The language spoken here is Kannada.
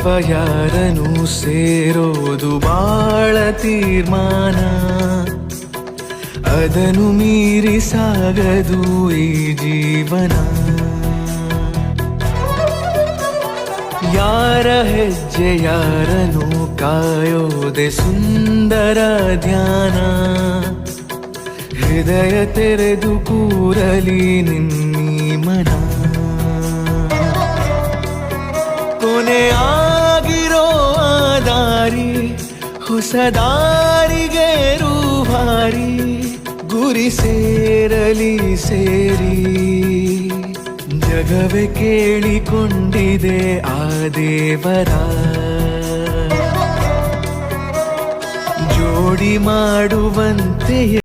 ಜೀವ ಯಾರನು ಸೇರೋದು ಬಾಳ ತೀರ್ಮಾನ, ಅದನ್ನು ಮೀರಿ ಸಾಗದು ಈ ಜೀವನ. ಯಾರ ಹೆಜ್ಜೆ ಯಾರನು ಕಾಯೋದೆ ಸುಂದರ ಧ್ಯಾನ, ಹೃದಯ ತೆರೆದು ಕೂರಲಿ ನಿನ್ನೀ ಮನ. ಕೊನೆ ಆಗಿರೋ ಆ ದಾರಿ ಹೊಸ ದಾರಿಗೆ ರೂವಾರಿ, ಗುರಿ ಸೇರಲಿ ಸೇರಿ ಜಗವೇ ಕೇಳಿಕೊಂಡಿದೆ ಆ ದೇವರ. ಜೋಡಿ ಮಾಡುವಂತೆ